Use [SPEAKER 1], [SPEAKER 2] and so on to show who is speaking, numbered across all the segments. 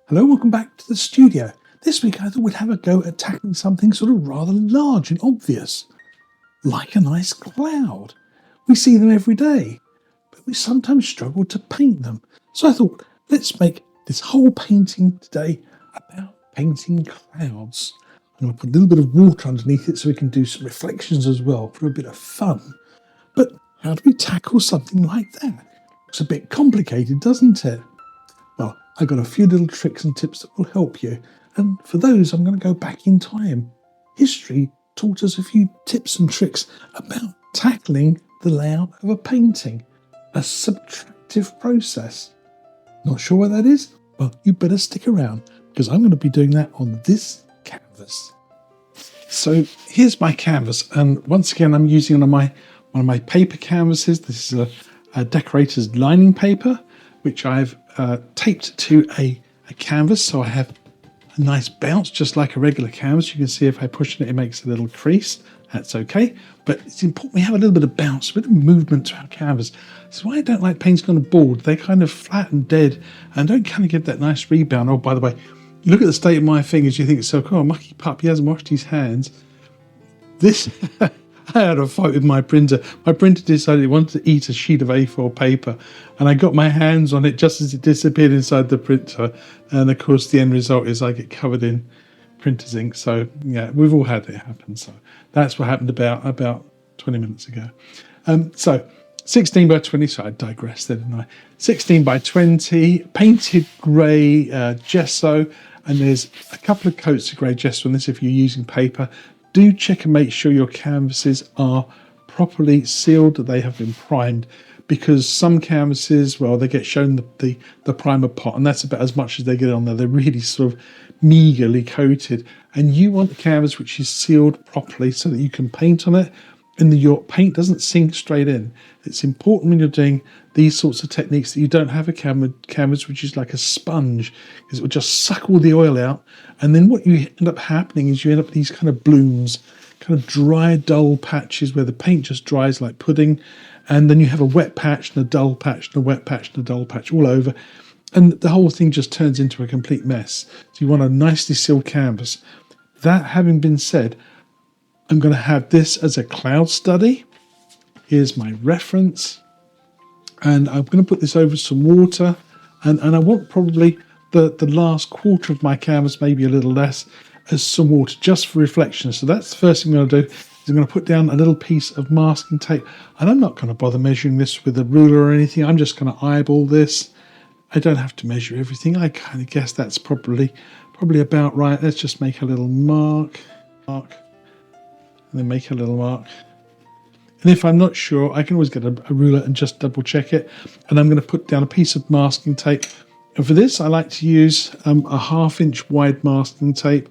[SPEAKER 1] Hello, welcome back to the studio. This week I thought we'd have a go at tackling something sort of rather large and obvious, like a nice cloud. We see them every day, but we sometimes struggle to paint them. So I thought, let's make this whole painting today about painting clouds. I'm going to put a little bit of water underneath it so we can do some reflections as well for a bit of fun. But how do we tackle something like that? It's a bit complicated, doesn't it? Well, I've got a few little tricks and tips that will help you. And for those, I'm going to go back in time. History taught us a few tips and tricks about tackling the layout of a painting, a subtractive process. Not sure what that is? Well, you better stick around because I'm going to be doing that on this canvas. So here's my canvas, and once again I'm using one of my paper canvases. This is a decorator's lining paper, which I've taped to a canvas, so I have a nice bounce just like a regular canvas. You can see if I push it, it makes a little crease. That's okay, but it's important we have a little bit of bounce, a bit of movement to our canvas. That's why I don't like painting on a board. They're kind of flat and dead and don't kind of give that nice rebound. Oh, by the way, look at the state of my fingers. You think, so cool, mucky pup, he hasn't washed his hands. This I had a fight with my printer. My printer decided it wanted to eat a sheet of A4 paper, and I got my hands on it just as it disappeared inside the printer. And of course, the end result is I get covered in printer's ink. So yeah, we've all had it happen. So that's what happened about 20 minutes ago. So 16 by 20. So I digressed there, didn't I? 16 by 20, painted grey gesso, and there's a couple of coats of grey gesso on this if you're using paper. Do check and make sure your canvases are properly sealed, that they have been primed, because some canvases, well, they get shown the primer pot, and that's about as much as they get on there. They're really sort of meagerly coated, and you want the canvas which is sealed properly so that you can paint on it and your paint doesn't sink straight in. It's important when you're doing these sorts of techniques that you don't have a canvas which is like a sponge, because it will just suck all the oil out, and then what you end up happening is you end up with these kind of blooms, kind of dry, dull patches where the paint just dries like pudding, and then you have a wet patch and a dull patch and a wet patch and a dull patch all over, and the whole thing just turns into a complete mess. So you want a nicely sealed canvas. That having been said, I'm going to have this as a cloud study. Here's my reference, and I'm going to put this over some water, and I want probably the last quarter of my canvas, maybe a little less, as some water just for reflection. So that's the first thing I'm going to do, is I'm going to put down a little piece of masking tape, and I'm not going to bother measuring this with a ruler or anything. I'm just going to eyeball this. I don't have to measure everything. I kind of guess that's probably about right. Let's just make a little mark, and then make a little mark. And if I'm not sure, I can always get a ruler and just double check it. And I'm going to put down a piece of masking tape. And for this, I like to use a 1/2 inch wide masking tape.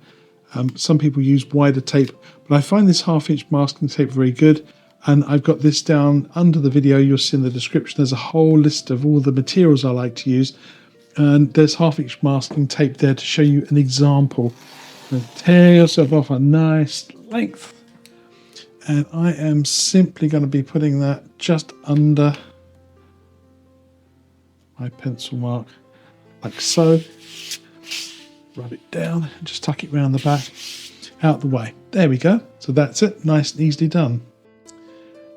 [SPEAKER 1] Some people use wider tape, but I find this 1/2 inch masking tape very good. And I've got this down under the video. You'll see in the description, there's a whole list of all the materials I like to use. And there's 1/2 inch masking tape there to show you an example. And tear yourself off a nice length. And I am simply going to be putting that just under my pencil mark, like so. Rub it down and just tuck it round the back, out the way. There we go. So that's it, nice and easily done.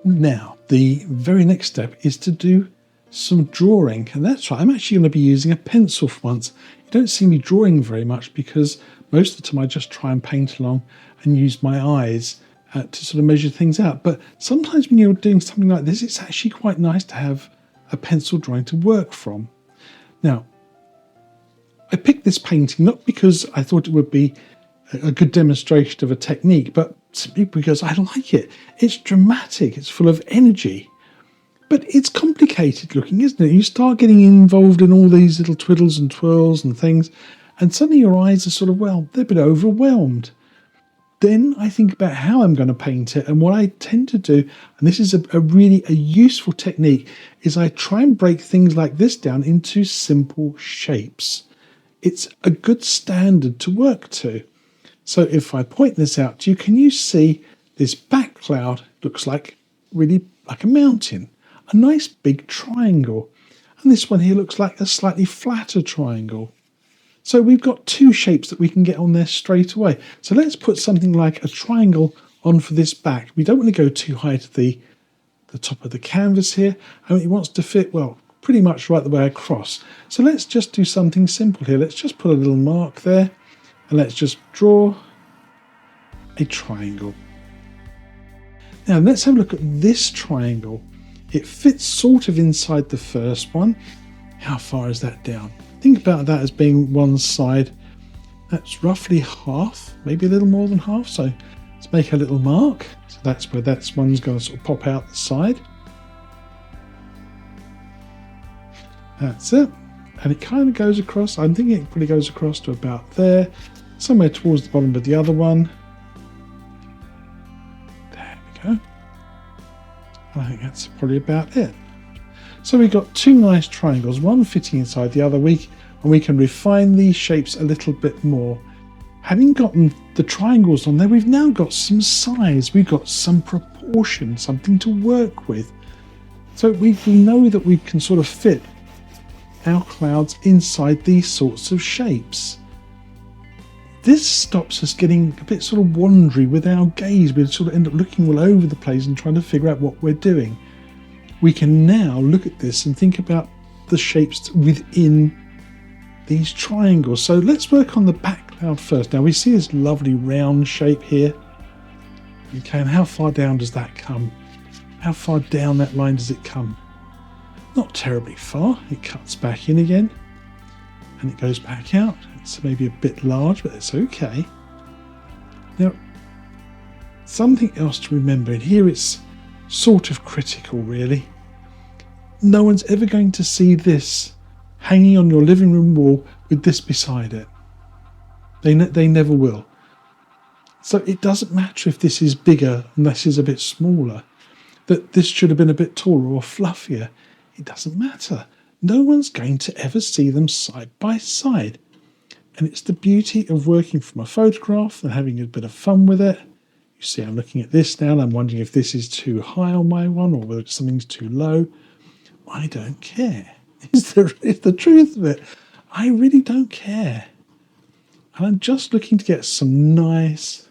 [SPEAKER 1] Now, the very next step is to do some drawing. And that's right, I'm actually going to be using a pencil for once. You don't see me drawing very much because most of the time I just try and paint along and use my eyes to sort of measure things out. But sometimes when you're doing something like this, it's actually quite nice to have a pencil drawing to work from. Now, I picked this painting not because I thought it would be a good demonstration of a technique, but simply because I like it. It's dramatic, it's full of energy, but it's complicated looking, isn't it? You start getting involved in all these little twiddles and twirls and things, and suddenly your eyes are sort of, well, they're a bit overwhelmed. Then I think about how I'm going to paint it, and what I tend to do, and this is a really useful technique, is I try and break things like this down into simple shapes. It's a good standard to work to. So if I point this out to you, can you see this back cloud looks like really like a mountain, a nice big triangle, and this one here looks like a slightly flatter triangle. So we've got two shapes that we can get on there straight away. So let's put something like a triangle on for this back. We don't want to go too high to the top of the canvas here. And it wants to fit, well, pretty much right the way across. So let's just do something simple here. Let's just put a little mark there and let's just draw a triangle. Now let's have a look at this triangle. It fits sort of inside the first one. How far is that down? Think about that as being one side. That's roughly half, maybe a little more than half. So let's make a little mark. So that's where that one's going to sort of pop out the side. That's it. And it kind of goes across. I'm thinking it probably goes across to about there, somewhere towards the bottom of the other one. There we go. I think that's probably about it. So we've got two nice triangles, one fitting inside the other, and we can refine these shapes a little bit more. Having gotten the triangles on there, we've now got some size, we've got some proportion, something to work with. So we know that we can sort of fit our clouds inside these sorts of shapes. This stops us getting a bit sort of wandery with our gaze. We sort of end up looking all over the place and trying to figure out what we're doing. We can now look at this and think about the shapes within these triangles. So let's work on the back cloud first. Now we see this lovely round shape here. Okay, and how far down does that come? How far down that line does it come? Not terribly far. It cuts back in again and it goes back out. It's maybe a bit large, but it's okay. Now, something else to remember, and here it's sort of critical really. No one's ever going to see this hanging on your living room wall with this beside it. They never will. So it doesn't matter if this is bigger and this is a bit smaller, that this should have been a bit taller or fluffier. It doesn't matter. No one's going to ever see them side by side. And it's the beauty of working from a photograph and having a bit of fun with it. You see, I'm looking at this now and I'm wondering if this is too high on my one or whether something's too low. I don't care. It's the truth of it. I really don't care. And I'm just looking to get some nice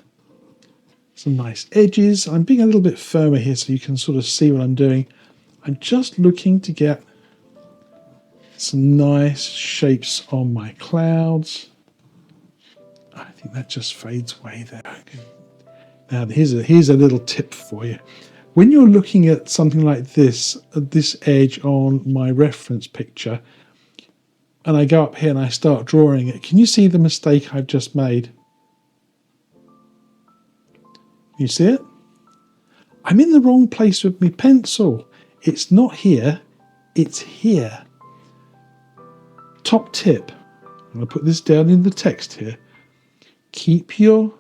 [SPEAKER 1] edges. I'm being a little bit firmer here so you can sort of see what I'm doing. I'm just looking to get some nice shapes on my clouds. I think that just fades away there. Now here's a little tip for you. When you're looking at something like this edge on my reference picture, and I go up here and I start drawing it, can you see the mistake I've just made? You see it? I'm in the wrong place with my pencil. It's not here, it's here. Top tip, I'm going to put this down in the text here. Keep your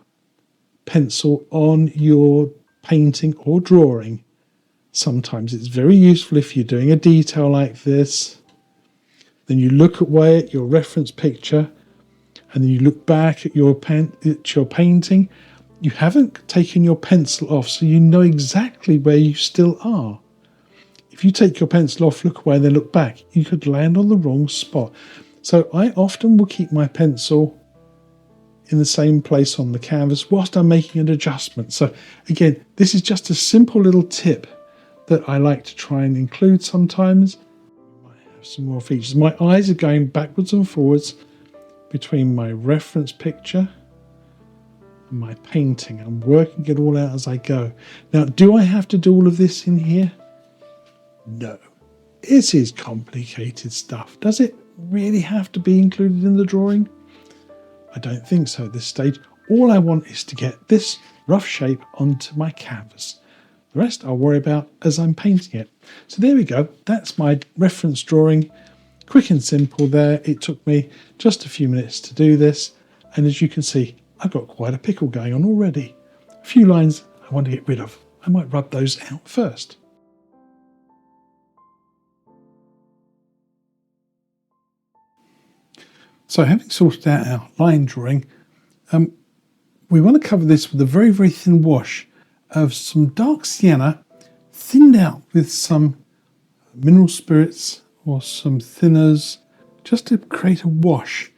[SPEAKER 1] pencil on your painting or drawing. Sometimes it's very useful if you're doing a detail like this. Then you look away at your reference picture and then you look back at your painting. You haven't taken your pencil off, so you know exactly where you still are. If you take your pencil off, look away and then look back, you could land on the wrong spot. So I often will keep my pencil in the same place on the canvas whilst I'm making an adjustment. So again, this is just a simple little tip that I like to try and include sometimes. I might have some more features. My eyes are going backwards and forwards between my reference picture and my painting. I'm working it all out as I go. Now, do I have to do all of this in here? No. It is complicated stuff. Does it really have to be included in the drawing? I don't think so at this stage. All I want is to get this rough shape onto my canvas. The rest I'll worry about as I'm painting it. So there we go. That's my reference drawing. Quick and simple there. It took me just a few minutes to do this. And as you can see, I've got quite a pickle going on already. A few lines I want to get rid of. I might rub those out first. So having sorted out our line drawing, we want to cover this with a very, very thin wash of some dark sienna, thinned out with some mineral spirits or some thinners, just to create a wash.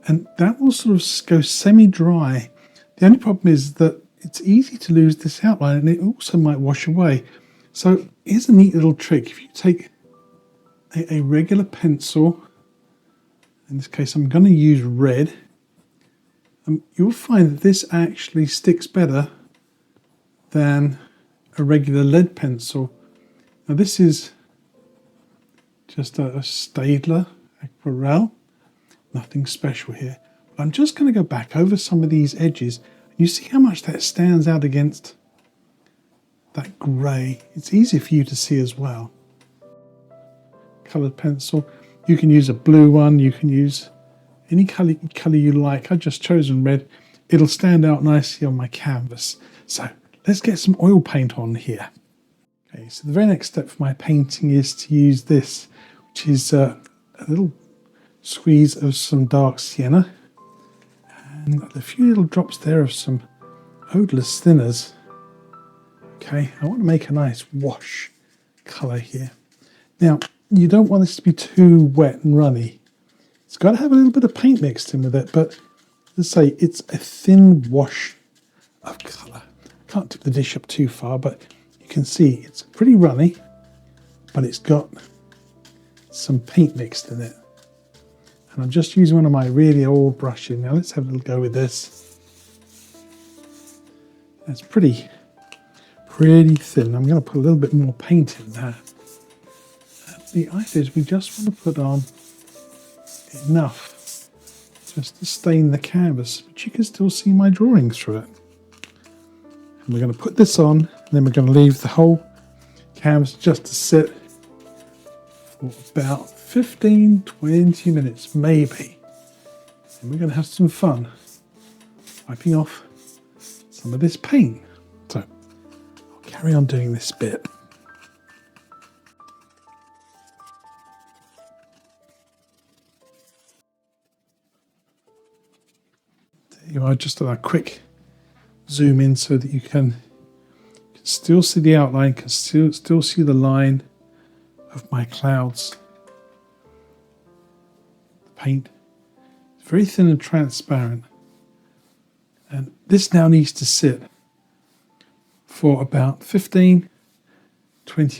[SPEAKER 1] and that will sort of go semi-dry. The only problem is that it's easy to lose this outline, and it also might wash away. So here's a neat little trick. If you take a regular pencil, in this case I'm going to use red, you'll find that this actually sticks better than a regular lead pencil. Now this is just a Staedtler aquarelle, nothing special here. But I'm just going to go back over some of these edges. You see how much that stands out against that grey. It's easy for you to see as well. Coloured pencil. You can use a blue one, you can use any colour you like. I've just chosen red. It'll stand out nicely on my canvas. So let's get some oil paint on here. Okay, so the very next step for my painting is to use this, which is a little squeeze of some dark sienna and a few little drops there of some odorless thinners. Okay, I want to make a nice wash colour here. Now, you don't want this to be too wet and runny. It's got to have a little bit of paint mixed in with it, but let's say it's a thin wash of colour. I can't tip the dish up too far, but you can see it's pretty runny, but it's got some paint mixed in it. And I'm just using one of my really old brushes. Now let's have a little go with this. It's pretty thin. I'm going to put a little bit more paint in there. The idea is we just want to put on enough just to stain the canvas, but you can still see my drawing through it. And we're going to put this on, and then we're going to leave the whole canvas just to sit for about 15-20 minutes maybe. And we're going to have some fun wiping off some of this paint. So I'll carry on doing this bit. There you are, just a quick zoom in so that you can still see the outline, can still see the line of my clouds. The paint is very thin and transparent, and this now needs to sit for about 15-20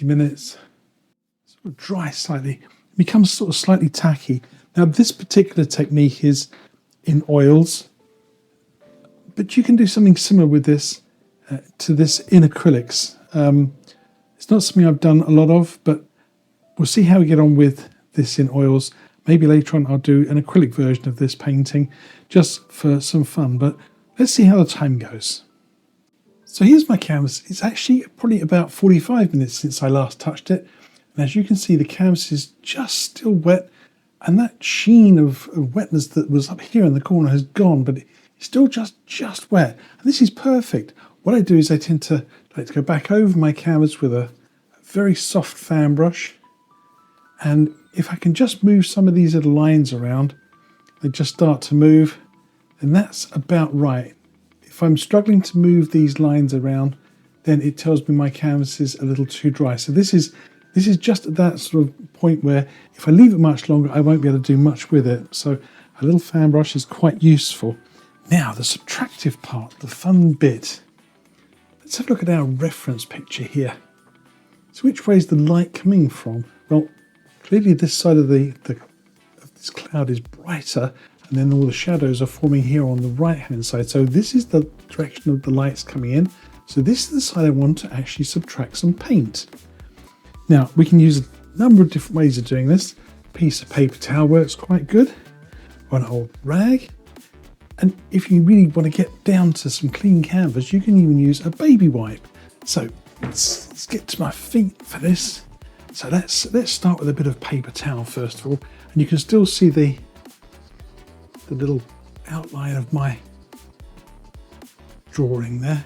[SPEAKER 1] minutes, sort of dry slightly. It becomes sort of slightly tacky. Now this particular technique is in oils, but you can do something similar with this to this in acrylics. It's not something I've done a lot of, but we'll see how we get on with this in oils. Maybe later on I'll do an acrylic version of this painting just for some fun, but let's see how the time goes. So here's my canvas. It's actually probably about 45 minutes since I last touched it. And as you can see, the canvas is just still wet, and that sheen of wetness that was up here in the corner has gone, but it's still just wet. And this is perfect. What I do is I tend to like to go back over my canvas with a very soft fan brush. And if I can just move some of these little lines around, they just start to move, and that's about right. If I'm struggling to move these lines around, then it tells me my canvas is a little too dry. So this is just at that sort of point where if I leave it much longer, I won't be able to do much with it. So a little fan brush is quite useful. Now the subtractive part, the fun bit. Let's have a look at our reference picture here. So which way is the light coming from? Well, clearly this side of this cloud is brighter, and then all the shadows are forming here on the right hand side. So this is the direction of the lights coming in. So this is the side I want to actually subtract some paint. Now we can use a number of different ways of doing this. A piece of paper towel works quite good, or an old rag. And if you really want to get down to some clean canvas, you can even use a baby wipe. So let's get to my feet for this. So let's start with a bit of paper towel first of all, and you can still see the little outline of my drawing there.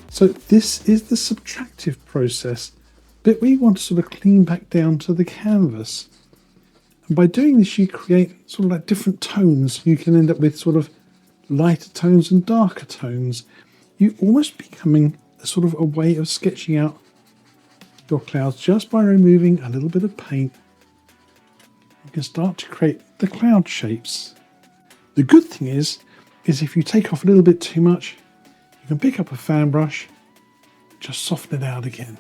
[SPEAKER 1] So this is the subtractive process, bit where you want to sort of clean back down to the canvas. And by doing this, you create sort of like different tones. You can end up with sort of lighter tones and darker tones. You almost becoming a sort of a way of sketching out your clouds just by removing a little bit of paint. You can start to create the cloud shapes The good thing is if you take off a little bit too much, you can pick up a fan brush, just soften it out again.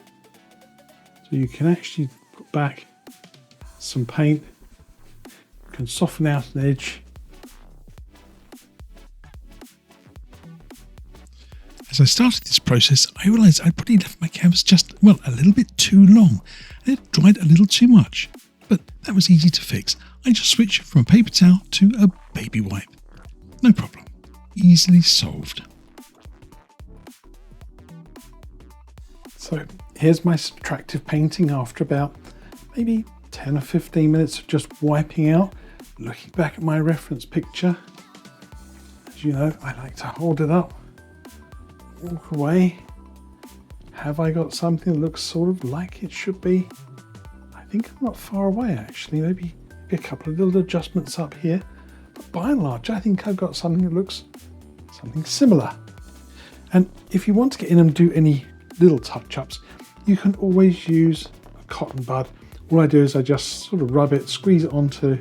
[SPEAKER 1] So you can actually put back some paint, you can soften out an edge. As I started this process, I realised I'd probably left my canvas just, well, a little bit too long, and it dried a little too much. But that was easy to fix. I just switched from a paper towel to a baby wipe. No problem. Easily solved. So here's my subtractive painting after about maybe 10 or 15 minutes of just wiping out, looking back at my reference picture. As you know, I like to hold it up, walk away. Have I got something that looks sort of like it should be? I think I'm not far away actually, maybe a couple of little adjustments up here. But by and large, I think I've got something that looks something similar. And if you want to get in and do any little touch-ups, you can always use a cotton bud. All I do is I just sort of rub it, squeeze it onto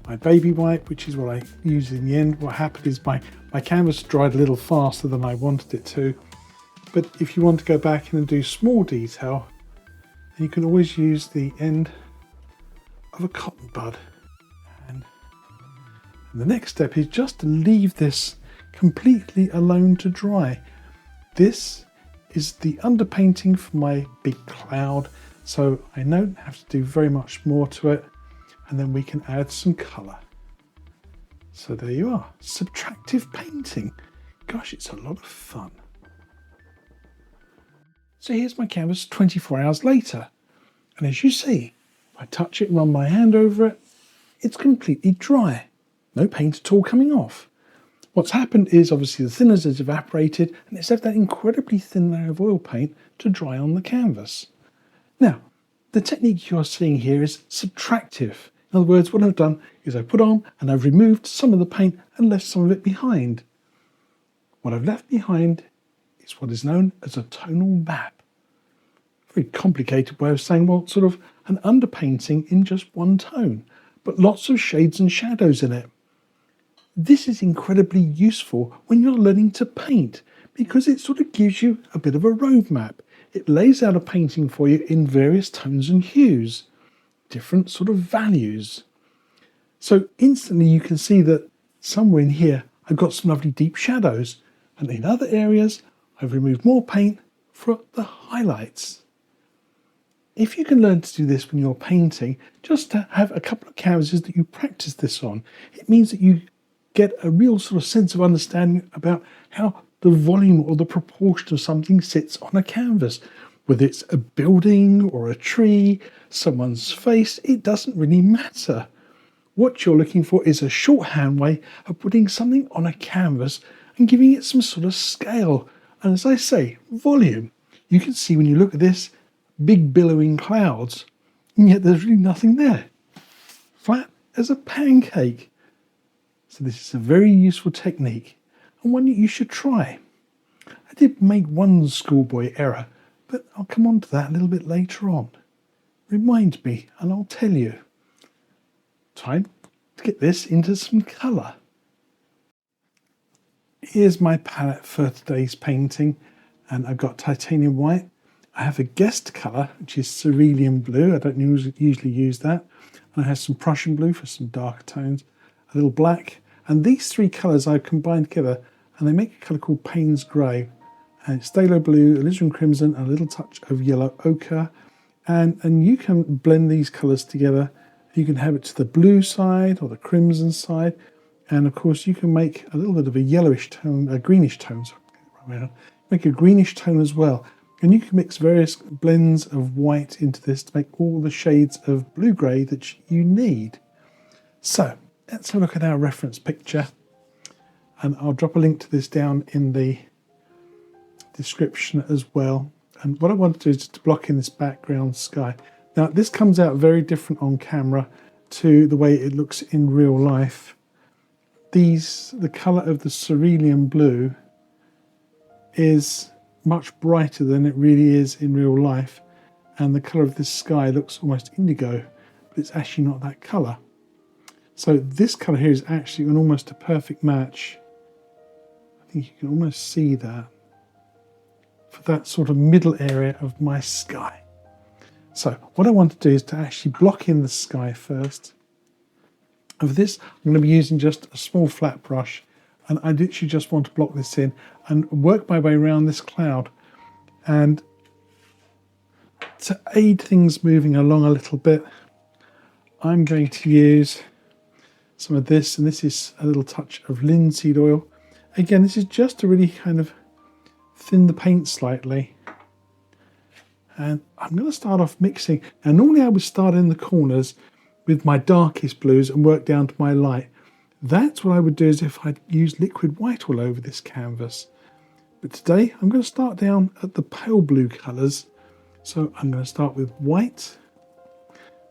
[SPEAKER 1] my baby wipe, which is what I use in the end. What happened is my canvas dried a little faster than I wanted it to. But if you want to go back in and do small detail, then you can always use the end of a cotton bud. And the next step is just to leave this completely alone to dry. This is the underpainting for my big cloud, so I don't have to do very much more to it, and then we can add some colour. So there you are, subtractive painting. Gosh, it's a lot of fun. So here's my canvas 24 hours later, and as you see, if I touch it and run my hand over it, it's completely dry. No paint at all coming off. What's happened is obviously the thinners has evaporated and it's left that incredibly thin layer of oil paint to dry on the canvas. Now, the technique you're seeing here is subtractive. In other words, what I've done is I've put on and I've removed some of the paint and left some of it behind. What I've left behind is what is known as a tonal map. Very complicated way of saying, well, sort of an underpainting in just one tone, but lots of shades and shadows in it. This is incredibly useful when you're learning to paint because it sort of gives you a bit of a roadmap. It lays out a painting for you in various tones and hues, different sort of values. So instantly you can see that somewhere in here I've got some lovely deep shadows, and in other areas I've removed more paint for the highlights. If you can learn to do this when you're painting, just to have a couple of canvases that you practice this on, it means that you get a real sort of sense of understanding about how the volume or the proportion of something sits on a canvas. Whether it's a building or a tree, someone's face, it doesn't really matter. What you're looking for is a shorthand way of putting something on a canvas and giving it some sort of scale. And as I say, volume. You can see when you look at this, big billowing clouds, and yet there's really nothing there. Flat as a pancake. So this is a very useful technique and one that you should try. I did make one schoolboy error, but I'll come on to that a little bit later on. Remind me and I'll tell you. Time to get this into some colour. Here's my palette for today's painting, and I've got titanium white. I have a guest colour, which is cerulean blue. I don't usually use that. And I have some Prussian blue for some darker tones, a little black, and these three colours I've combined together and they make a colour called Payne's Grey. And it's phthalo blue, alizarin crimson, and a little touch of yellow ochre. And you can blend these colours together. You can have it to the blue side or the crimson side. And of course you can make a little bit of a yellowish tone, a greenish tone, sorry, make a greenish tone as well. And you can mix various blends of white into this to make all the shades of blue-grey that you need. So let's have a look at our reference picture. And I'll drop a link to this down in the description as well. And what I want to do is just to block in this background sky. Now this comes out very different on camera to the way it looks in real life. The colour of the cerulean blue is much brighter than it really is in real life, and the colour of this sky looks almost indigo, but it's actually not that colour. So this colour here is actually almost a perfect match. I think you can almost see that for that sort of middle area of my sky. So what I want to do is to actually block in the sky first. And for this, I'm going to be using just a small flat brush, and I literally just want to block this in and work my way around this cloud. And to aid things moving along a little bit, I'm going to use some of this, and this is a little touch of linseed oil. Again, this is just to really kind of thin the paint slightly. And I'm going to start off mixing. Now normally I would start in the corners with my darkest blues and work down to my light. That's what I would do is if I'd use liquid white all over this canvas. But today I'm going to start down at the pale blue colours. So I'm going to start with white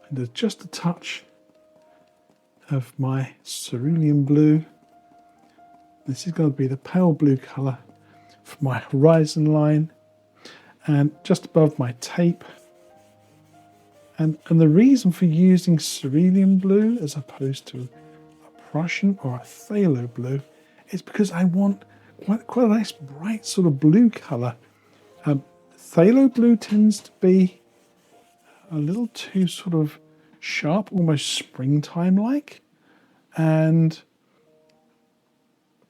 [SPEAKER 1] and just a touch of my cerulean blue. This is going to be the pale blue colour for my horizon line and just above my tape. And the reason for using cerulean blue as opposed to a Prussian or a phthalo blue is because I want quite a nice bright sort of blue colour. Phthalo blue tends to be a little too sort of sharp, almost springtime-like, and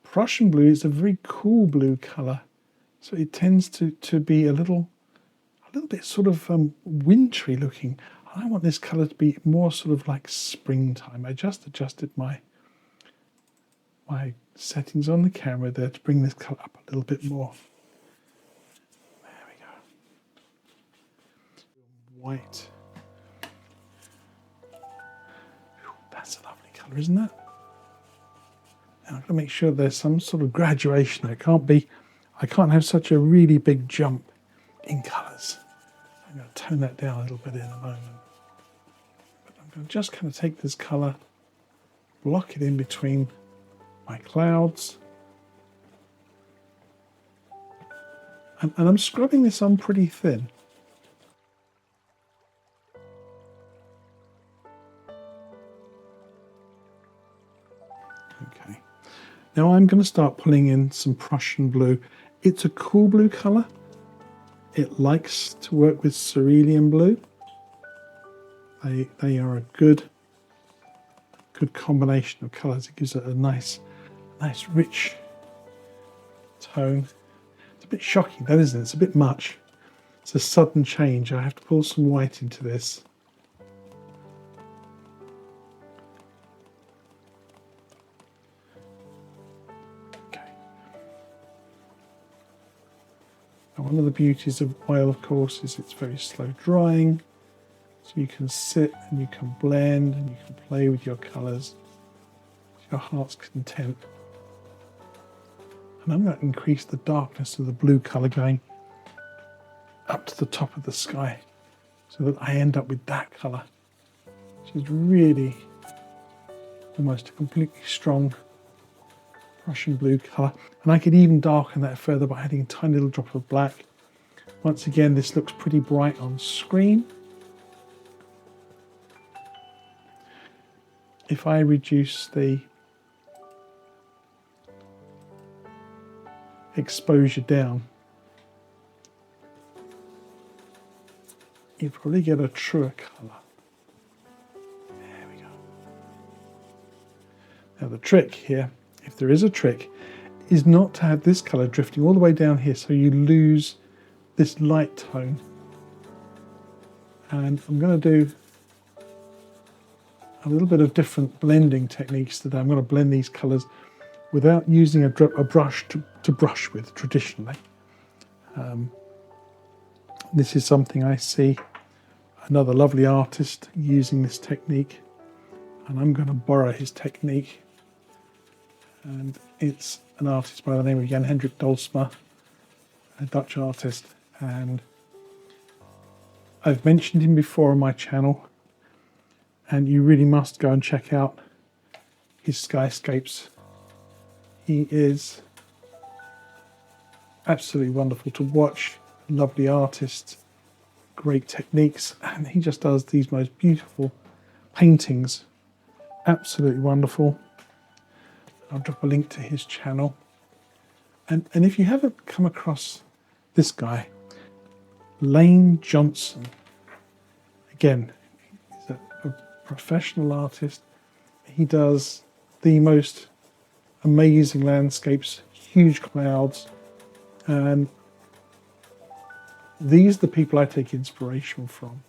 [SPEAKER 1] Prussian blue is a very cool blue colour, so it tends to be a little bit sort of wintry looking. I want this colour to be more sort of like springtime. I just adjusted my settings on the camera there to bring this colour up a little bit more. There we go. White. That's a lovely colour, isn't it? Now I'm going to make sure there's some sort of graduation. I can't have such a really big jump in colours. I'm going to tone that down a little bit in a moment. But I'm going to just kind of take this colour, block it in between my clouds. And I'm scrubbing this on pretty thin. Okay. Now I'm going to start pulling in some Prussian blue. It's a cool blue colour. It likes to work with cerulean blue. They are a good combination of colours. It gives it a nice rich tone. It's a bit shocking, that isn't it? It's a bit much. It's a sudden change. I have to pull some white into this. Okay. Now, one of the beauties of oil, of course, is it's very slow drying. So you can sit and you can blend and you can play with your colours to your heart's content. And I'm going to increase the darkness of the blue colour going up to the top of the sky so that I end up with that colour, which is really almost a completely strong Prussian blue colour. And I could even darken that further by adding a tiny little drop of black. Once again, this looks pretty bright on screen. If I reduce the exposure down, you probably get a truer colour. There we go. Now the trick here, if there is a trick, is not to have this colour drifting all the way down here so you lose this light tone. And I'm going to do a little bit of different blending techniques today. I'm going to blend these colours without using a brush to brush with traditionally. This is something I see another lovely artist using this technique, and I'm going to borrow his technique. And it's an artist by the name of Jan Hendrik Dolsma, a Dutch artist, and I've mentioned him before on my channel, and you really must go and check out his skyscapes. He is absolutely wonderful to watch, lovely artist, great techniques, and he just does these most beautiful paintings. absolutely wonderful. I'll drop a link to his channel. And if you haven't come across this guy, Lane Johnson, again, he's a professional artist. He does the most amazing landscapes, huge clouds, and these are the people I take inspiration from.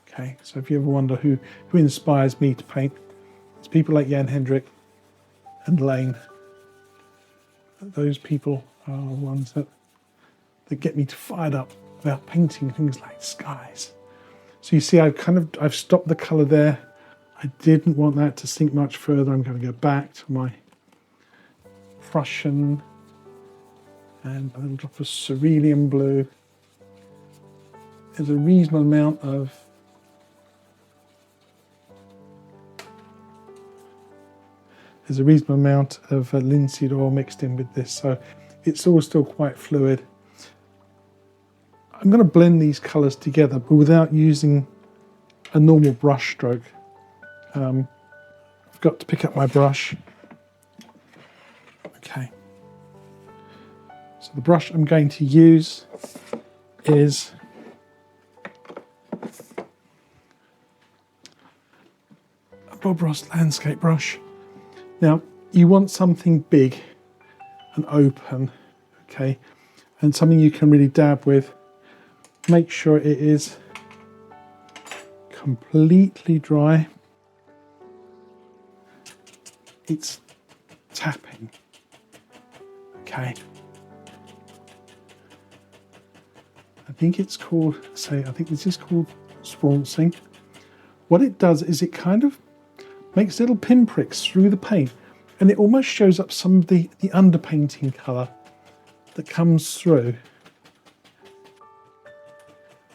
[SPEAKER 1] Okay, so if you ever wonder who inspires me to paint, it's people like Jan Hendrik and Lane. Those people are ones that get me fired up about painting things like skies. So you see, I've stopped the colour there. I didn't want that to sink much further. I'm going to go back to my Prussian and a little drop of cerulean blue. There's a reasonable amount of linseed oil mixed in with this, so it's all still quite fluid. I'm going to blend these colours together, but without using a normal brush stroke. I've got to pick up my brush. Okay. So the brush I'm going to use is a Bob Ross landscape brush. Now, you want something big and open, okay, and something you can really dab with. Make sure it is completely dry. It's tapping, okay. I think this is called swancing. What it does is it kind of makes little pinpricks through the paint, and it almost shows up some of the underpainting colour that comes through.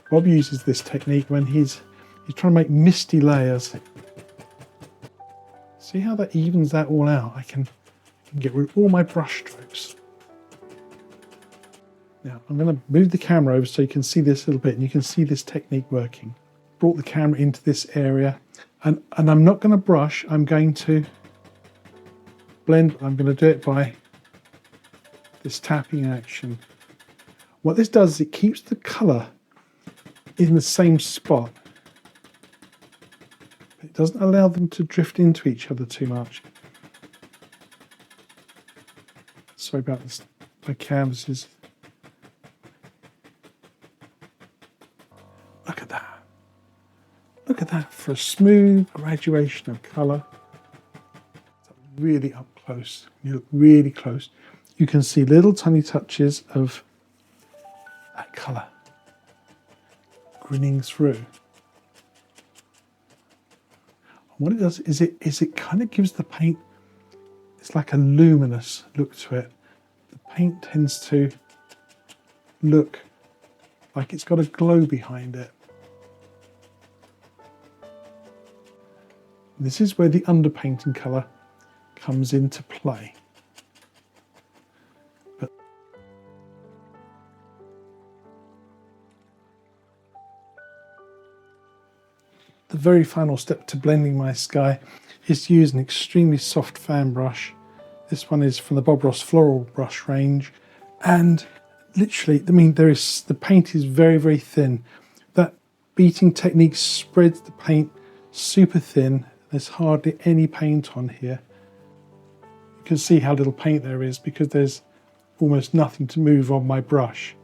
[SPEAKER 1] Bob uses this technique when he's trying to make misty layers. See how that evens that all out? I can get rid of all my brush strokes. Now I'm going to move the camera over so you can see this a little bit, and you can see this technique working. Brought the camera into this area, and I'm not going to brush, I'm going to blend. I'm going to do it by this tapping action. What this does is it keeps the colour in the same spot. It doesn't allow them to drift into each other too much. Sorry about this, my canvases. Look at that. Look at that for a smooth graduation of colour. Really up close, you look really close. You can see little tiny touches of that colour grinning through. What it does is it kind of gives the paint, it's like a luminous look to it. The paint tends to look like it's got a glow behind it. This is where the underpainting colour comes into play. But the very final step to blending my sky is to use an extremely soft fan brush. This one is from the Bob Ross floral brush range, and literally, the paint is very, very thin. That beating technique spreads the paint super thin. There's hardly any paint on here. You can see how little paint there is because there's almost nothing to move on my brush.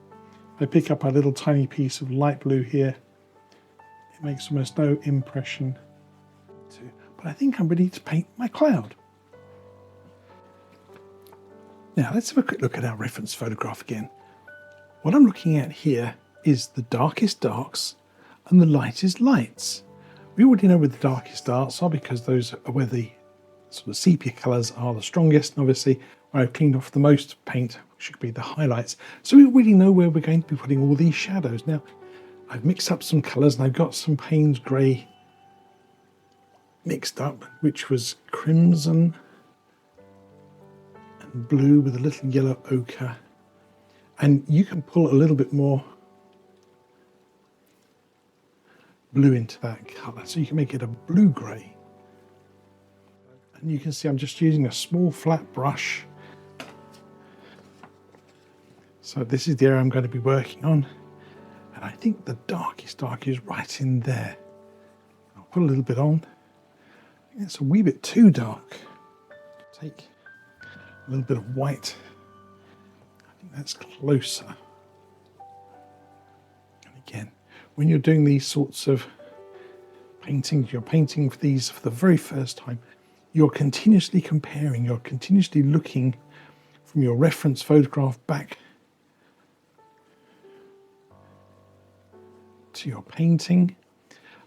[SPEAKER 1] I pick up a little tiny piece of light blue here. It makes almost no impression. But I think I'm ready to paint my cloud. Now let's have a quick look at our reference photograph again. What I'm looking at here is the darkest darks and the lightest lights. We already know where the darkest darks are because those are where the sort of sepia colours are the strongest, and obviously where I've cleaned off the most paint, which should be the highlights. So we already know where we're going to be putting all these shadows. Now, I've mixed up some colours and I've got some Payne's grey mixed up, which was crimson and blue with a little yellow ochre. And you can pull a little bit more blue into that colour, so you can make it a blue-grey. And you can see I'm just using a small flat brush. So this is the area I'm going to be working on. And I think the darkest dark is right in there. I'll put a little bit on. It's a wee bit too dark. Take a little bit of white. I think that's closer. And again, when you're doing these sorts of paintings, you're painting for these for the very first time, you're continuously comparing, you're continuously looking from your reference photograph back to your painting.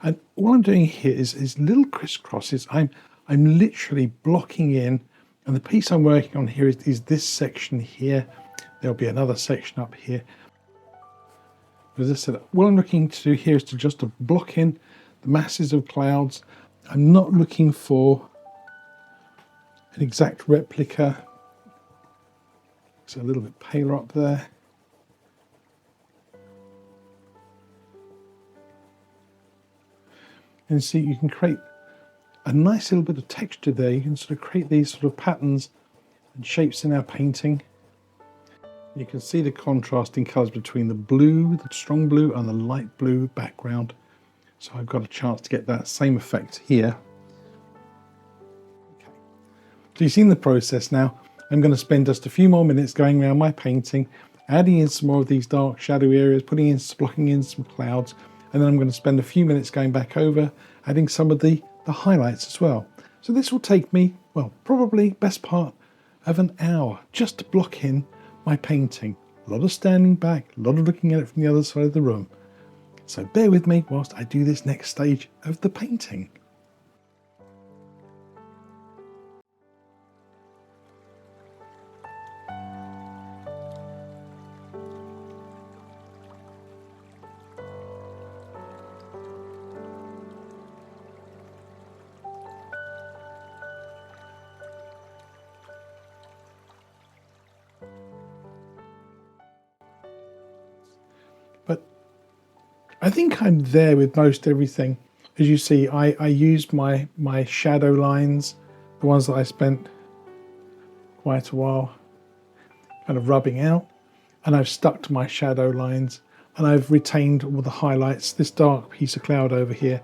[SPEAKER 1] And all I'm doing here is little crisscrosses. I'm literally blocking in, and the piece I'm working on here is this section here. There'll be another section up here. As I said, what I'm looking to do here is just to block in the masses of clouds. I'm not looking for an exact replica. It's a little bit paler up there. And see, you can create a nice little bit of texture there. You can sort of create these sort of patterns and shapes in our painting. You can see the contrasting colours between the blue, the strong blue, and the light blue background. So I've got a chance to get that same effect here. Okay. So you've seen the process now. I'm going to spend just a few more minutes going around my painting, adding in some more of these dark shadowy areas, blocking in some clouds, and then I'm going to spend a few minutes going back over, adding some of the highlights as well. So this will take me, well, probably best part of an hour just to block in my painting. A lot of standing back, a lot of looking at it from the other side of the room. So bear with me whilst I do this next stage of the painting. But I think I'm there with most everything. As you see, I used my shadow lines, the ones that I spent quite a while kind of rubbing out, and I've stuck to my shadow lines, and I've retained all the highlights. This dark piece of cloud over here,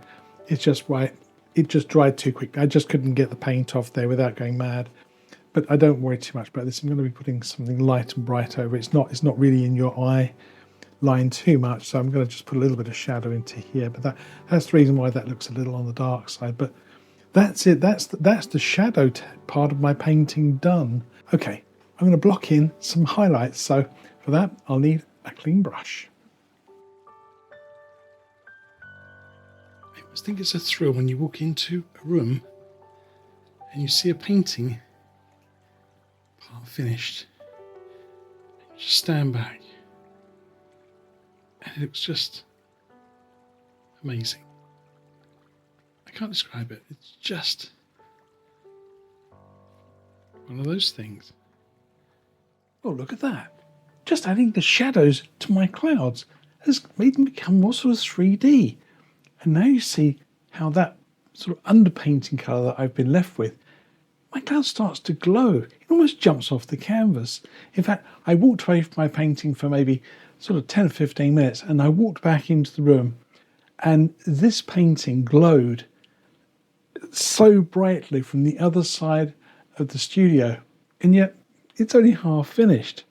[SPEAKER 1] it's just right. It just dried too quick. I just couldn't get the paint off there without going mad. But I don't worry too much about this. I'm going to be putting something light and bright over it. It's not really in your eye line too much, so I'm going to just put a little bit of shadow into here. But that's the reason why that looks a little on the dark side. But that's it. That's the shadow part of my painting done. Okay, I'm going to block in some highlights. So for that, I'll need a clean brush. I always think it's a thrill when you walk into a room and you see a painting part finished. You just stand back and it looks just amazing. I can't describe it. It's just one of those things. Oh, look at that. Just adding the shadows to my clouds has made them become more sort of 3D. And now you see how that sort of underpainting colour that I've been left with, my cloud starts to glow. It almost jumps off the canvas. In fact, I walked away from my painting for maybe sort of 10 or 15 minutes, and I walked back into the room, and this painting glowed so brightly from the other side of the studio, and yet it's only half finished.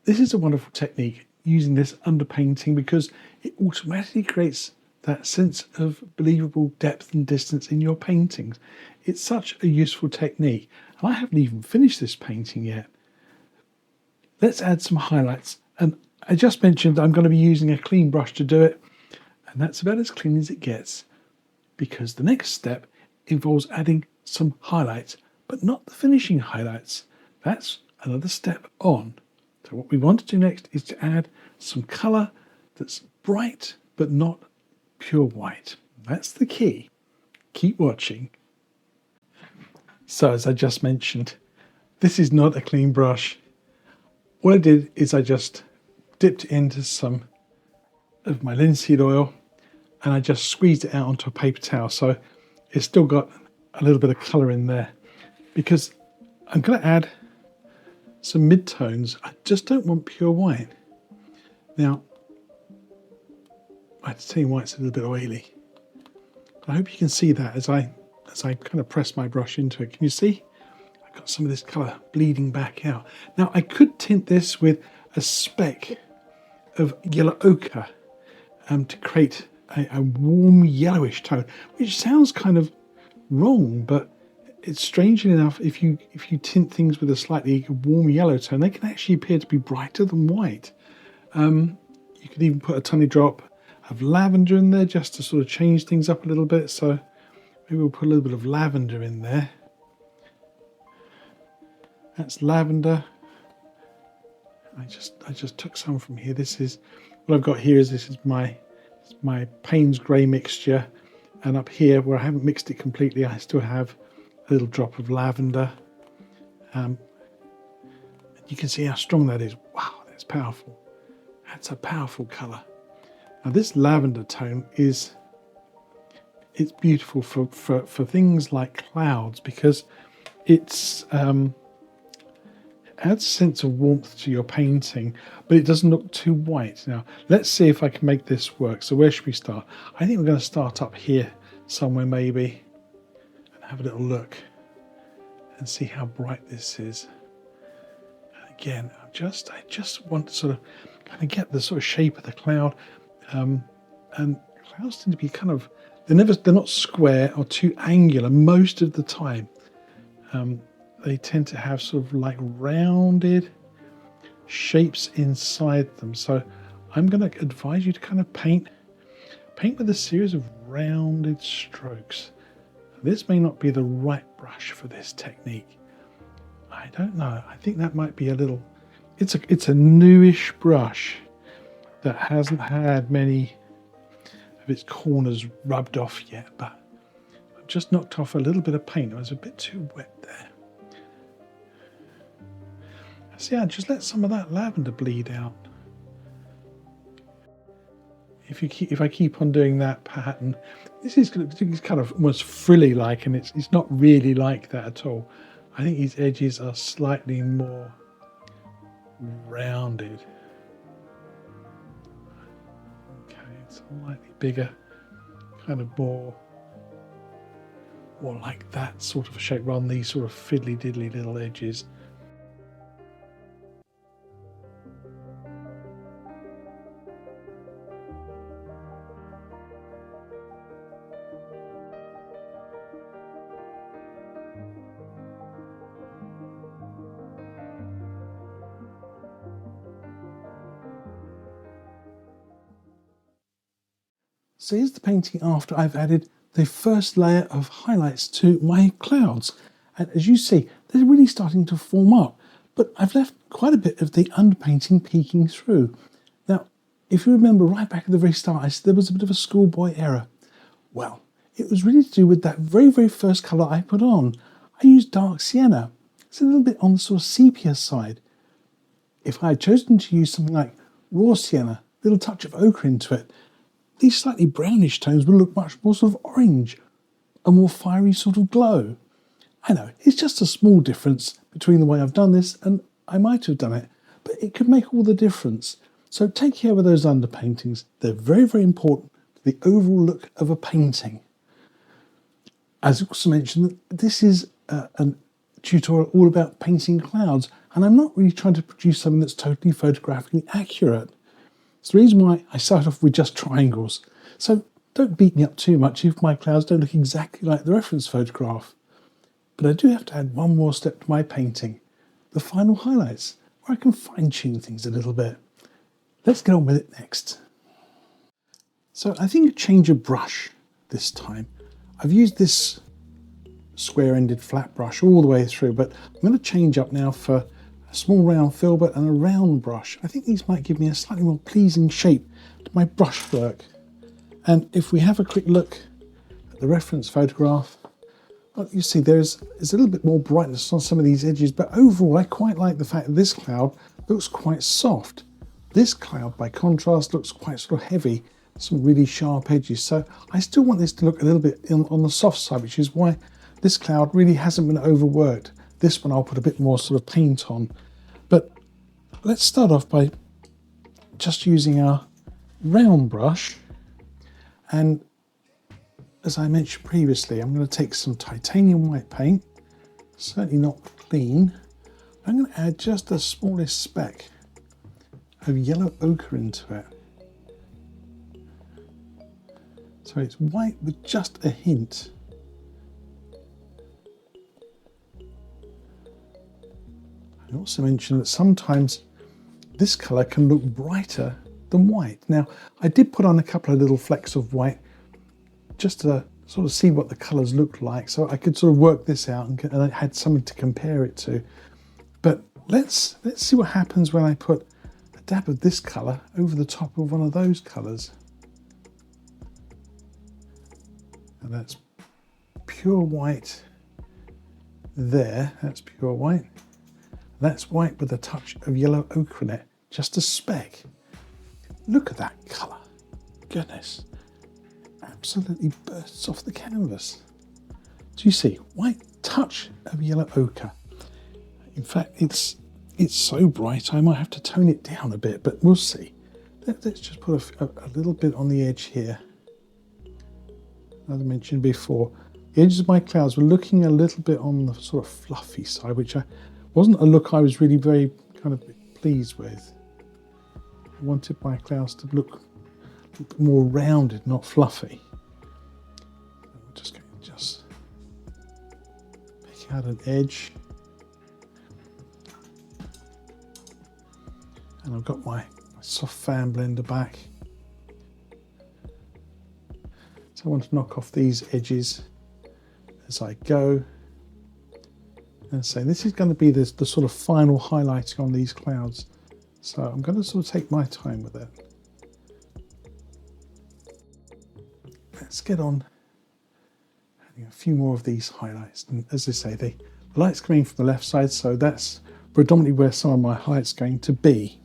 [SPEAKER 1] This is a wonderful technique, using this underpainting, because it automatically creates that sense of believable depth and distance in your paintings. It's such a useful technique. And I haven't even finished this painting yet. Let's add some highlights. And I just mentioned I'm going to be using a clean brush to do it. And that's about as clean as it gets, because the next step involves adding some highlights, but not the finishing highlights. That's another step on. So what we want to do next is to add some colour that's bright, but not pure white. That's the key. Keep watching. So as I just mentioned, this is not a clean brush. What I did is I just dipped into some of my linseed oil and I just squeezed it out onto a paper towel. So it's still got a little bit of colour in there, because I'm going to add some mid-tones. I just don't want pure white. Now, I have to tell you why it's a little bit oily. I hope you can see that as I kind of press my brush into it. Can you see? I've got some of this colour bleeding back out. Now, I could tint this with a speck of yellow ochre to create a warm yellowish tone, which sounds kind of wrong, but it's strangely enough, if you tint things with a slightly warm yellow tone, they can actually appear to be brighter than white. You could even put a tiny drop of lavender in there just to sort of change things up a little bit. So maybe we'll put a little bit of lavender in there. That's lavender. I just took some from here. This is what I've got here. This is my Payne's grey mixture, and up here where I haven't mixed it completely, I still have a little drop of lavender. You can see how strong that is. Wow, that's powerful. That's a powerful colour. Now this lavender tone it's beautiful for things like clouds, because it's adds a sense of warmth to your painting, but it doesn't look too white. Now let's see if I can make this work. So where should we start? I think we're going to start up here somewhere maybe, and have a little look and see how bright this is. And again, I just want to sort of kind of get the sort of shape of the cloud. And clouds tend to be kind of, they're not square or too angular most of the time. They tend to have sort of like rounded shapes inside them. So I'm going to advise you to kind of paint with a series of rounded strokes. This may not be the right brush for this technique. I don't know. I think that might be a little, it's a newish brush that hasn't had many of its corners rubbed off yet, but I've just knocked off a little bit of paint. It was a bit too wet there. See, I just let some of that lavender bleed out. If I keep on doing that pattern, this is kind of almost frilly like, and it's not really like that at all. I think these edges are slightly more rounded. Okay, it's slightly bigger, kind of more like that sort of a shape rather than these sort of fiddly diddly little edges. So here's the painting after I've added the first layer of highlights to my clouds. And as you see, they're really starting to form up, but I've left quite a bit of the underpainting peeking through. Now, if you remember right back at the very start, I said there was a bit of a schoolboy error. Well, it was really to do with that very, very first colour I put on. I used dark sienna. It's a little bit on the sort of sepia side. If I had chosen to use something like raw sienna, a little touch of ochre into it, these slightly brownish tones will look much more sort of orange, a more fiery sort of glow. I know, it's just a small difference between the way I've done this and I might have done it, but it could make all the difference. So take care with those underpaintings. They're very, very important to the overall look of a painting. As I also mentioned, this is a tutorial all about painting clouds, and I'm not really trying to produce something that's totally photographically accurate. It's the reason why I start off with just triangles. So don't beat me up too much if my clouds don't look exactly like the reference photograph. But I do have to add one more step to my painting, the final highlights, where I can fine-tune things a little bit. Let's get on with it next. So I think a change of brush this time. I've used this square-ended flat brush all the way through, but I'm going to change up now for a small round filbert and a round brush. I think these might give me a slightly more pleasing shape to my brush work. And if we have a quick look at the reference photograph, well, you see there's a little bit more brightness on some of these edges, but overall I quite like the fact that this cloud looks quite soft. This cloud, by contrast, looks quite sort of heavy, some really sharp edges. So I still want this to look a little bit on the soft side, which is why this cloud really hasn't been overworked. This one I'll put a bit more sort of paint on. But let's start off by just using our round brush. And as I mentioned previously, I'm going to take some titanium white paint, certainly not clean. I'm going to add just the smallest speck of yellow ochre into it. So it's white with just a hint. I also mentioned that sometimes this colour can look brighter than white. Now, I did put on a couple of little flecks of white just to sort of see what the colours looked like, so I could sort of work this out and I had something to compare it to. But let's see what happens when I put a dab of this colour over the top of one of those colours. And that's pure white there, that's pure white. That's white with a touch of yellow ochre in it, just a speck. Look at that colour, goodness. Absolutely bursts off the canvas. Do you see? White touch of yellow ochre. In fact, it's so bright I might have to tone it down a bit, but we'll see. Let's just put a little bit on the edge here. As I mentioned before, the edges of my clouds were looking a little bit on the sort of fluffy side, which wasn't a look I was really very kind of pleased with. I wanted my clouds to look a bit more rounded, not fluffy. I'm just going to pick out an edge. And I've got my soft fan blender back. So I want to knock off these edges as I go. And so this is going to be the sort of final highlighting on these clouds. So I'm going to sort of take my time with it. Let's get on adding a few more of these highlights. And as I say, the light's coming from the left side, so that's predominantly where some of my highlights are going to be.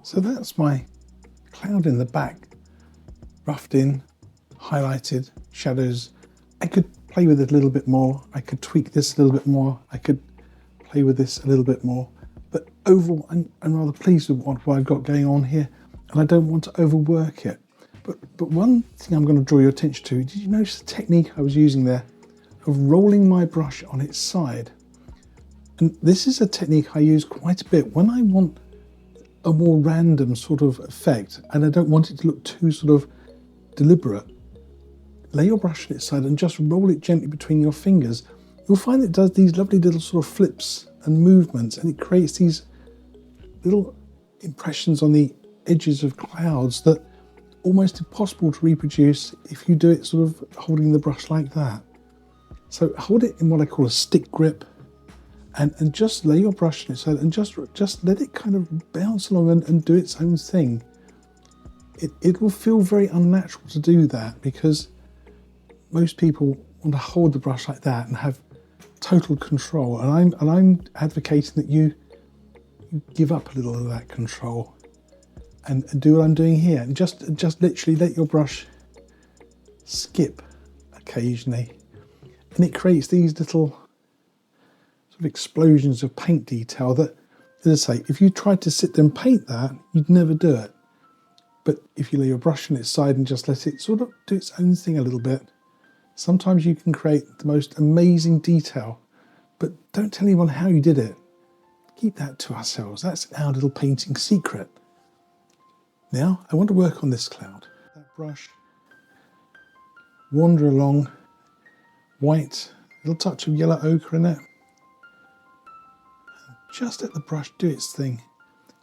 [SPEAKER 1] So that's my cloud in the back, roughed in, highlighted, shadows. I could play with it a little bit more. I could tweak this a little bit more. I could play with this a little bit more. But overall, I'm rather pleased with what I've got going on here, and I don't want to overwork it. But one thing I'm going to draw your attention to, did you notice the technique I was using there of rolling my brush on its side? And this is a technique I use quite a bit when I want a more random sort of effect and I don't want it to look too sort of deliberate. Lay your brush on its side and just roll it gently between your fingers. You'll find it does these lovely little sort of flips and movements, and it creates these little impressions on the edges of clouds that are almost impossible to reproduce if you do it sort of holding the brush like that. So hold it in what I call a stick grip, and just lay your brush on its side and just let it kind of bounce along and do its own thing. It will feel very unnatural to do that because most people want to hold the brush like that and have total control, and I'm advocating that you give up a little of that control and do what I'm doing here, and just literally let your brush skip occasionally. and it creates these little sort of explosions of paint detail that, as I say, if you tried to sit there and paint that, you'd never do it. But if you lay your brush on its side and just let it sort of do its own thing a little bit, sometimes you can create the most amazing detail. But don't tell anyone how you did it. Keep that to ourselves. That's our little painting secret. Now, I want to work on this cloud. That brush, wander along, white, little touch of yellow ochre in it. Just let the brush do its thing.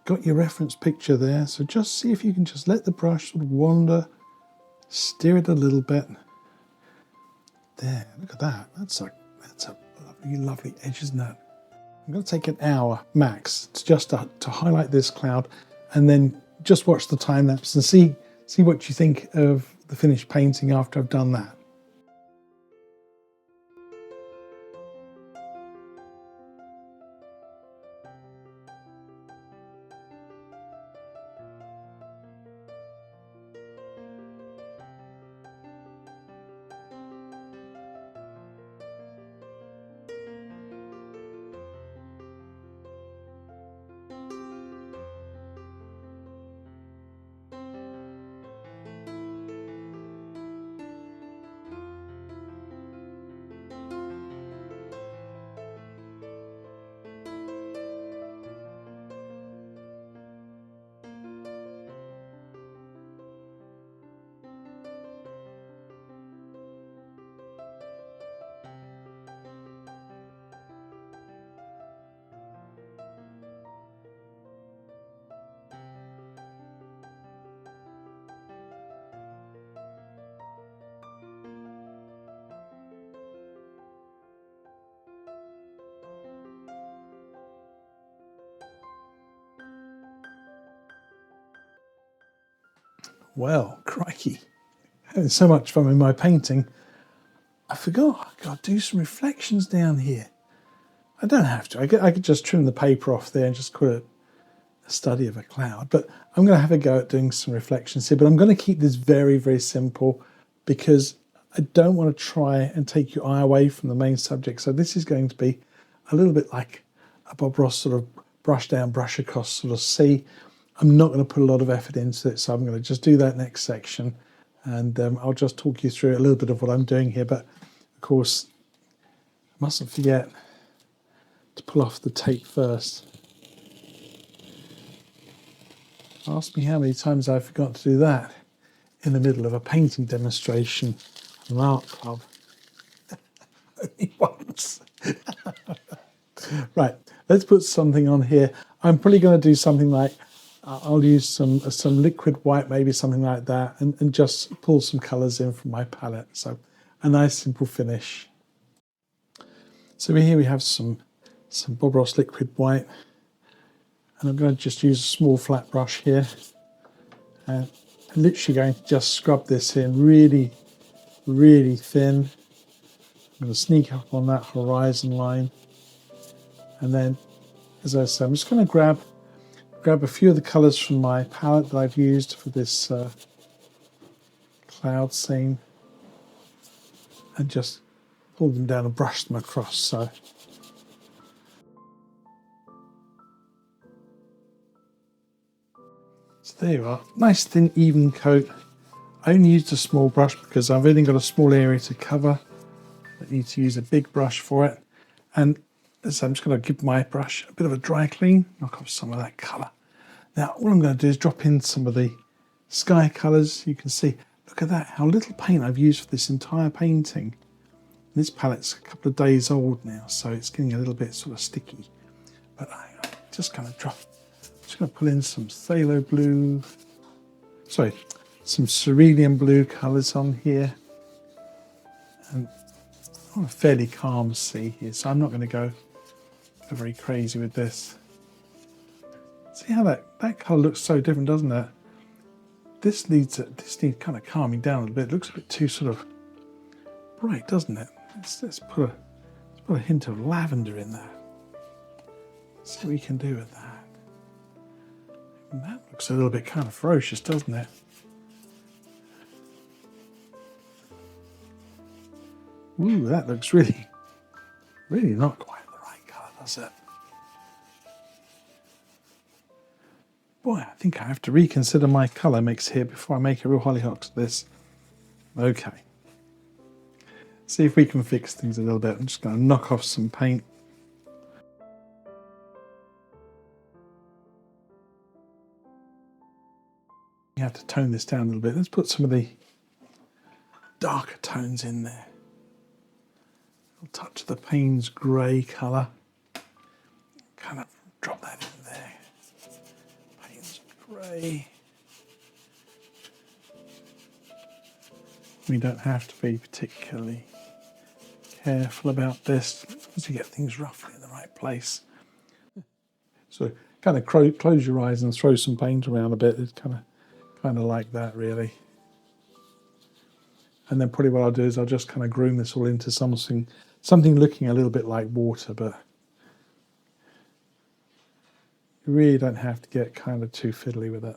[SPEAKER 1] Got your reference picture there, so just see if you can just let the brush sort of wander, steer it a little bit. There, look at that. That's a lovely, lovely edge, isn't it? I'm going to take an hour max to highlight this cloud, and then just watch the time lapse and see what you think of the finished painting after I've done that. Well, crikey, having so much fun with my painting, I forgot I've got to do some reflections down here. I don't have to. I could just trim the paper off there and just call it a study of a cloud. But I'm going to have a go at doing some reflections here. But I'm going to keep this very, very simple because I don't want to try and take your eye away from the main subject. So this is going to be a little bit like a Bob Ross sort of brush down, brush across sort of see. I'm not going to put a lot of effort into it, so I'm going to just do that next section, and I'll just talk you through a little bit of what I'm doing here. But of course, I mustn't forget to pull off the tape first. Ask me how many times I forgot to do that in the middle of a painting demonstration at an art club. Only once. Right, let's put something on here. I'm probably going to do something like I'll use some liquid white, maybe something like that, and just pull some colours in from my palette. So a nice simple finish. So here we have some Bob Ross liquid white, and I'm going to just use a small flat brush here, and I'm literally going to just scrub this in really, really thin. I'm going to sneak up on that horizon line, and then, as I said, I'm just going to grab a few of the colours from my palette that I've used for this cloud scene, and just pull them down and brush them across. So there you are, nice thin even coat. I only used a small brush because I've only got a small area to cover. I need to use a big brush for it, and so I'm just going to give my brush a bit of a dry clean, knock off some of that colour. Now all I'm going to do is drop in some of the sky colours. You can see, look at that, how little paint I've used for this entire painting. This palette's a couple of days old now, so it's getting a little bit sort of sticky. But I'm just going to pull in some phthalo blue, some cerulean blue colours on here. And I want a fairly calm sea here, so I'm not going to go very crazy with this. See how that colour looks so different, doesn't it? This needs kind of calming down a little bit. It looks a bit too sort of bright, doesn't it? Let's put a hint of lavender in there. See what we can do with that. And that looks a little bit kind of ferocious, doesn't it? Ooh, that looks really, really not quite the right colour, does it? Boy, I think I have to reconsider my colour mix here before I make a real hollyhock to this. Okay. See if we can fix things a little bit. I'm just going to knock off some paint. You have to tone this down a little bit. Let's put some of the darker tones in there. A touch of the Payne's grey colour. Kind of drop that in there. Payne's grey. We don't have to be particularly careful about this as you get things roughly in the right place. So kind of close your eyes and throw some paint around a bit. It's kind of like that, really. And then probably what I'll do is I'll just kind of groom this all into something looking a little bit like water, but you really don't have to get kind of too fiddly with it.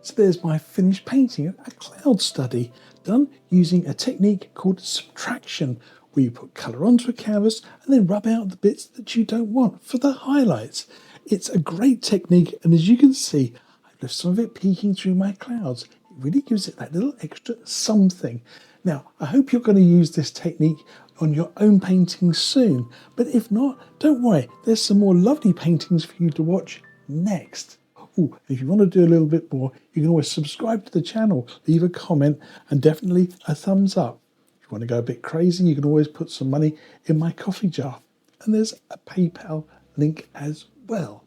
[SPEAKER 1] So there's my finished painting, a cloud study done using a technique called subtraction, where you put colour onto a canvas and then rub out the bits that you don't want for the highlights. It's a great technique, and as you can see, I've left some of it peeking through my clouds. It really gives it that little extra something. Now, I hope you're going to use this technique on your own paintings soon, but if not, don't worry, there's some more lovely paintings for you to watch next. Ooh, if you want to do a little bit more, you can always subscribe to the channel, leave a comment, and definitely a thumbs up. If you want to go a bit crazy, you can always put some money in my coffee jar. And there's a PayPal link as well.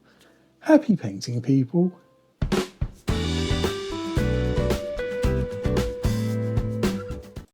[SPEAKER 1] Happy painting, people.